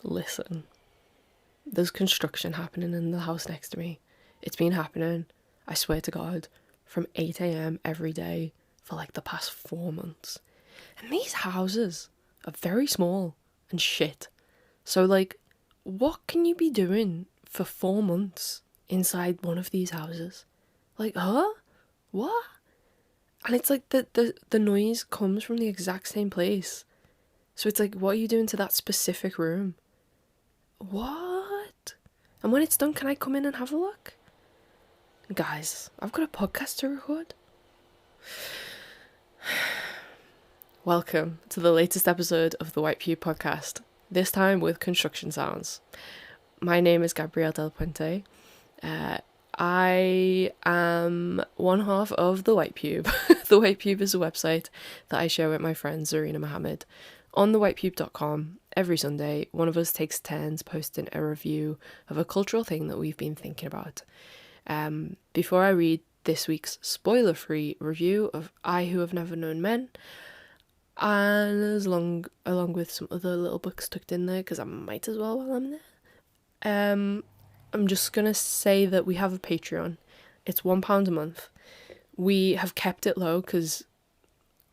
Listen, there's construction happening in the house next to me. It's been happening, I swear to God, from 8 a.m. every day for like the past 4 months. And these houses are very small and shit. So like, what can you be doing for 4 months inside one of these houses? Like, huh? What? And it's like the noise comes from the exact same place. So it's like, what are you doing to that specific room? What? And when it's done, can I come in and have a look? Guys, I've got a podcast to record. Welcome to the latest episode of the White Pew podcast, this time with construction sounds. My name is Gabrielle Del Puente. I am one half of The White Pube. The White Pube is a website that I share with my friend Zarina Mohammed. On thewhitepube.com, every Sunday, one of us takes turns posting a review of a cultural thing that we've been thinking about. Before I read this week's spoiler-free review of I Who Have Never Known Men, and along with some other little books tucked in there, because I might as well while I'm there, I'm just going to say that we have a Patreon. It's £1 a month. We have kept it low because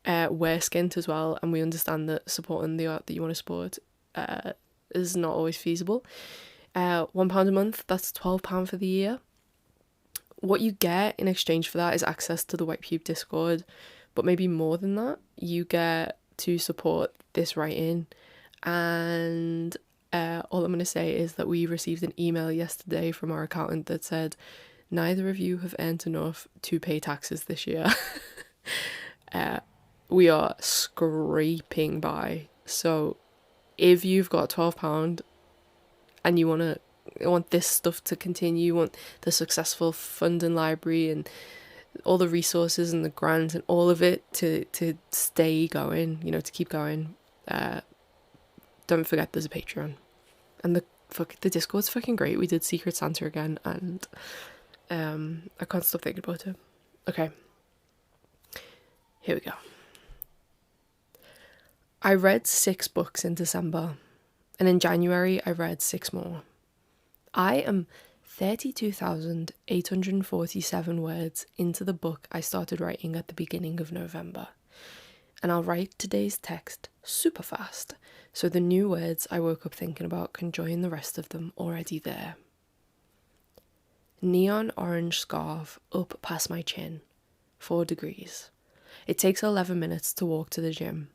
we're skint as well, and we understand that supporting the art that you want to support is not always feasible. £1 a month, that's £12 for the year. What you get in exchange for that is access to the White Pube Discord, but maybe more than that, you get to support this writing. And all I'm going to say is that we received an email yesterday from our accountant that said, neither of you have earned enough to pay taxes this year. We are scraping by. So if you've got £12 and you want this stuff to continue, you want the successful funding library and all the resources and the grants and all of it to stay going, to keep going, don't forget there's a Patreon. And the Discord's fucking great. We did Secret Santa again, and I can't stop thinking about it. Okay, here we go. I read 6 books in December, and in January I read 6 more. I am 32,847 words into the book I started writing at the beginning of November. And I'll write today's text super fast, so the new words I woke up thinking about can join the rest of them already there. Neon orange scarf up past my chin, 4 degrees. It takes 11 minutes to walk to the gym,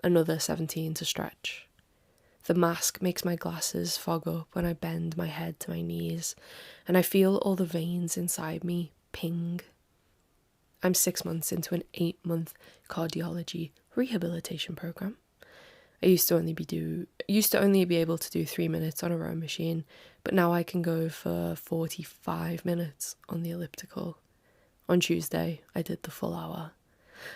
another 17 to stretch. The mask makes my glasses fog up when I bend my head to my knees, and I feel all the veins inside me ping. I'm 6 months into an 8-month cardiology rehabilitation program. I used to only be able to do 3 minutes on a row machine, but now I can go for 45 minutes on the elliptical. On Tuesday, I did the full hour.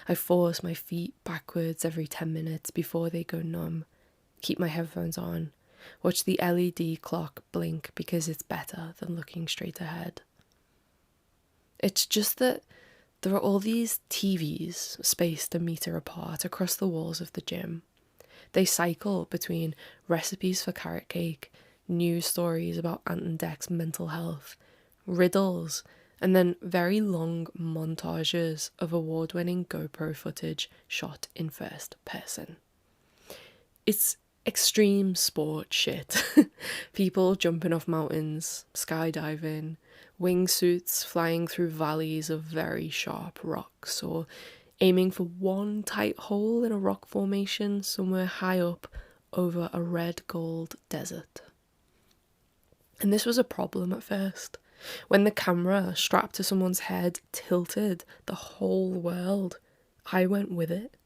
I force my feet backwards every 10 minutes before they go numb. Keep my headphones on. Watch the LED clock blink because it's better than looking straight ahead. It's just that there are all these TVs spaced a meter apart across the walls of the gym. They cycle between recipes for carrot cake, news stories about Ant and Dec's mental health, riddles, and then very long montages of award-winning GoPro footage shot in first person. It's extreme sport shit. People jumping off mountains, skydiving, wingsuits flying through valleys of very sharp rocks, or aiming for one tight hole in a rock formation somewhere high up over a red-gold desert. And this was a problem at first. When the camera strapped to someone's head tilted the whole world, I went with it.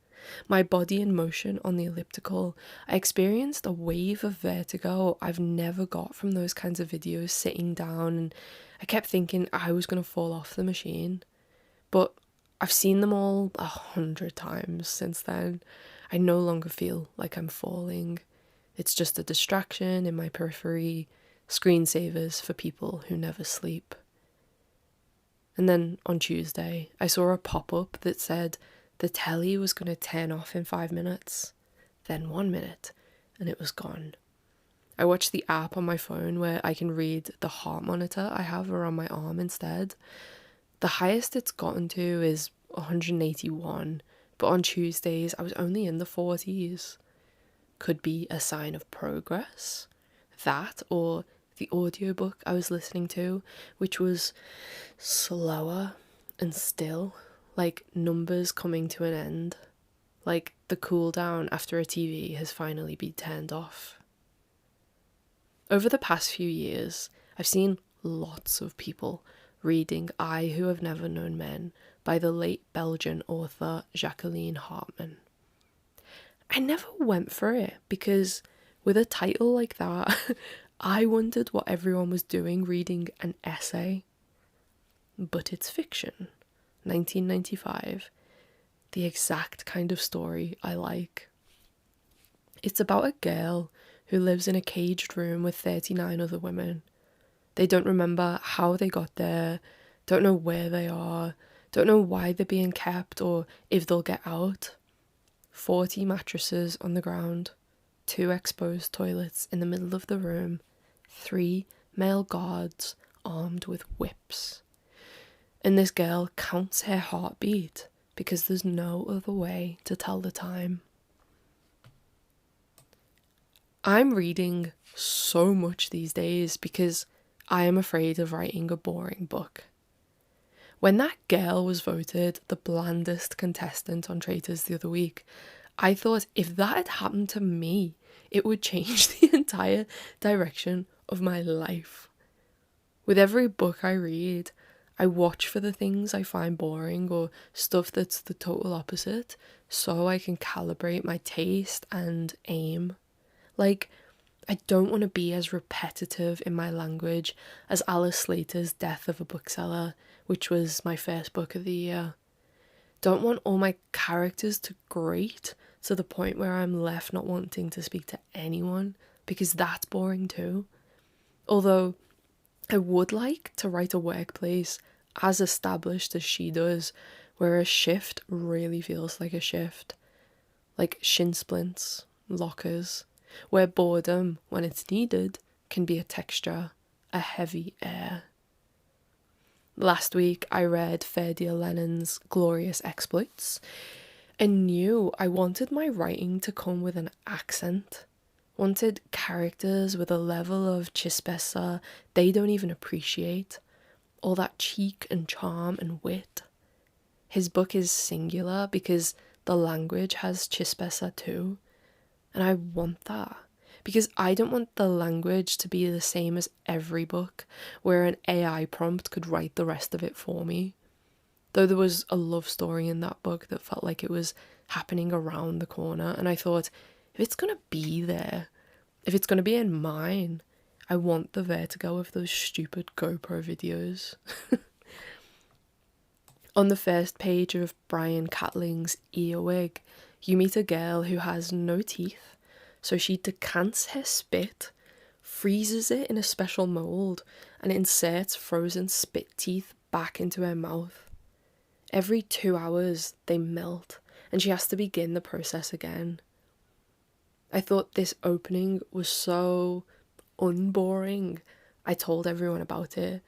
My body in motion on the elliptical, I experienced a wave of vertigo I've never got from those kinds of videos sitting down, and I kept thinking I was going to fall off the machine. But I've seen them all 100 times since then. I no longer feel like I'm falling. It's just a distraction in my periphery, screensavers for people who never sleep. And then on Tuesday, I saw a pop-up that said the telly was going to turn off in 5 minutes, then 1 minute, and it was gone. I watch the app on my phone where I can read the heart monitor I have around my arm instead. The highest it's gotten to is 181, but on Tuesdays I was only in the 40s. Could be a sign of progress. That, or the audiobook I was listening to, which was slower and still, like numbers coming to an end, like the cooldown after a TV has finally been turned off. Over the past few years, I've seen lots of people reading I Who Have Never Known Men by the late Belgian author Jacqueline Hartman. I never went for it because with a title like that, I wondered what everyone was doing reading an essay. But it's fiction. 1995. The exact kind of story I like. It's about a girl who lives in a caged room with 39 other women. They don't remember how they got there, don't know where they are, don't know why they're being kept or if they'll get out. 40 mattresses on the ground, 2 exposed toilets in the middle of the room, 3 male guards armed with whips. And this girl counts her heartbeat because there's no other way to tell the time. I'm reading so much these days because I am afraid of writing a boring book. When that girl was voted the blandest contestant on Traitors the other week, I thought if that had happened to me, it would change the entire direction of my life. With every book I read, I watch for the things I find boring or stuff that's the total opposite so I can calibrate my taste and aim. Like, I don't want to be as repetitive in my language as Alice Slater's Death of a Bookseller, which was my first book of the year. Don't want all my characters to grate to the point where I'm left not wanting to speak to anyone, because that's boring too. Although, I would like to write a workplace as established as she does, where a shift really feels like a shift. Like shin splints, lockers, where boredom, when it's needed, can be a texture, a heavy air. Last week I read Ferdia Lennon's Glorious Exploits and knew I wanted my writing to come with an accent. Wanted characters with a level of chispeza they don't even appreciate. All that cheek and charm and wit. His book is singular because the language has chispeza too. And I want that, because I don't want the language to be the same as every book, where an AI prompt could write the rest of it for me. Though there was a love story in that book that felt like it was happening around the corner, and I thought, if it's going to be there, if it's going to be in mine, I want the vertigo of those stupid GoPro videos. On the first page of Brian Catling's Earwig, you meet a girl who has no teeth, so she decants her spit, freezes it in a special mould, and inserts frozen spit teeth back into her mouth. Every 2 hours, they melt, and she has to begin the process again. I thought this opening was so unboring. I told everyone about it,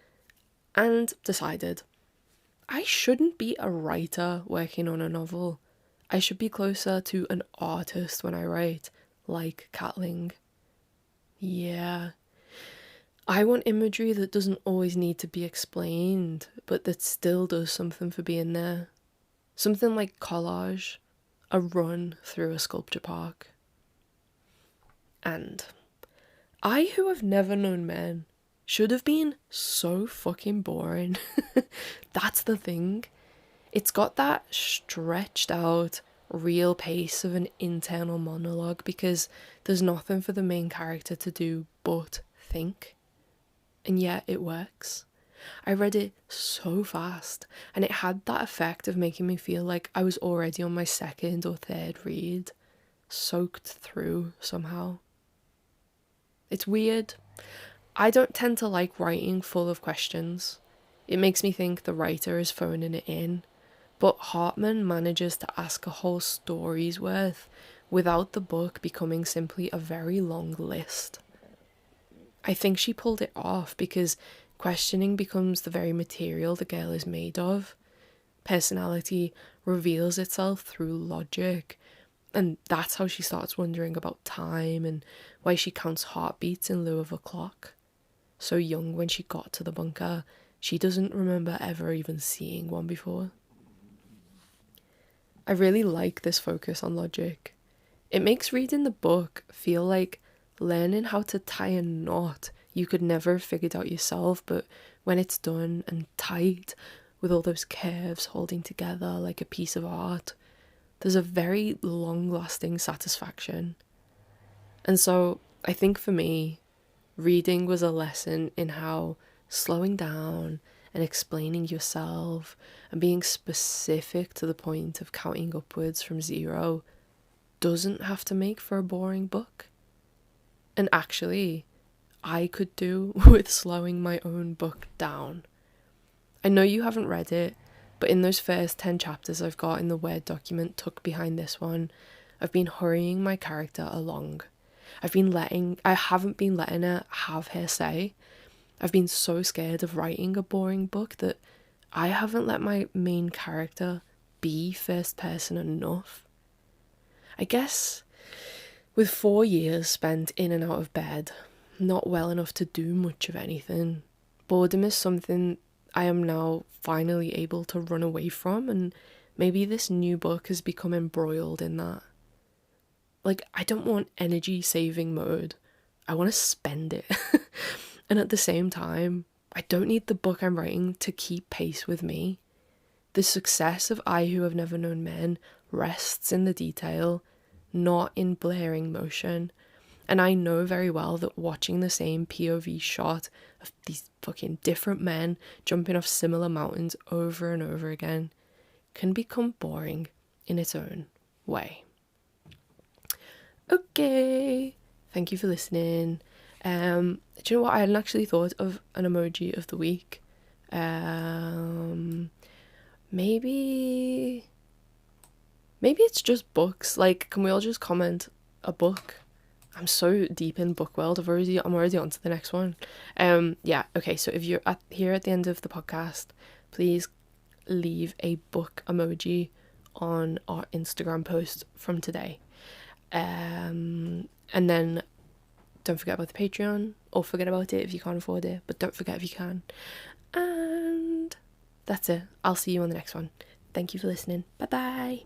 and decided I shouldn't be a writer working on a novel. I should be closer to an artist when I write, like Catling. Yeah. I want imagery that doesn't always need to be explained, but that still does something for being there. Something like collage, a run through a sculpture park. And I Who Have Never Known Men should have been so fucking boring. That's the thing. It's got that stretched out, real pace of an internal monologue because there's nothing for the main character to do but think. And yet it works. I read it so fast, and it had that effect of making me feel like I was already on my second or third read, soaked through somehow. It's weird. I don't tend to like writing full of questions. It makes me think the writer is phoning it in. But Hartman manages to ask a whole story's worth without the book becoming simply a very long list. I think she pulled it off because questioning becomes the very material the girl is made of. Personality reveals itself through logic, and that's how she starts wondering about time and why she counts heartbeats in lieu of a clock. So young when she got to the bunker, she doesn't remember ever even seeing one before. I really like this focus on logic. It makes reading the book feel like learning how to tie a knot you could never have figured out yourself, but when it's done and tight, with all those curves holding together like a piece of art, there's a very long-lasting satisfaction. And so I think for me, reading was a lesson in how slowing down and explaining yourself and being specific to the point of counting upwards from 0 doesn't have to make for a boring book. And actually, I could do with slowing my own book down. I know you haven't read it, but in those first 10 chapters I've got in the Word document tucked behind this one, I've been hurrying my character along. I haven't been letting her have her say. I've been so scared of writing a boring book that I haven't let my main character be first person enough. I guess with 4 years spent in and out of bed, not well enough to do much of anything, boredom is something I am now finally able to run away from, and maybe this new book has become embroiled in that. Like, I don't want energy saving mode. I want to spend it. And at the same time, I don't need the book I'm writing to keep pace with me. The success of I Who Have Never Known Men rests in the detail, not in blaring motion. And I know very well that watching the same POV shot of these fucking different men jumping off similar mountains over and over again can become boring in its own way. Okay, thank you for listening. Do you know what? I hadn't actually thought of an emoji of the week. Maybe it's just books. Like, can we all just comment a book? I'm so deep in book world. I'm already on to the next one. Yeah. Okay. So if you're here at the end of the podcast, please leave a book emoji on our Instagram post from today. And then don't forget about the Patreon, or forget about it if you can't afford it, but don't forget if you can. And that's it. I'll see you on the next one. Thank you for listening. Bye bye.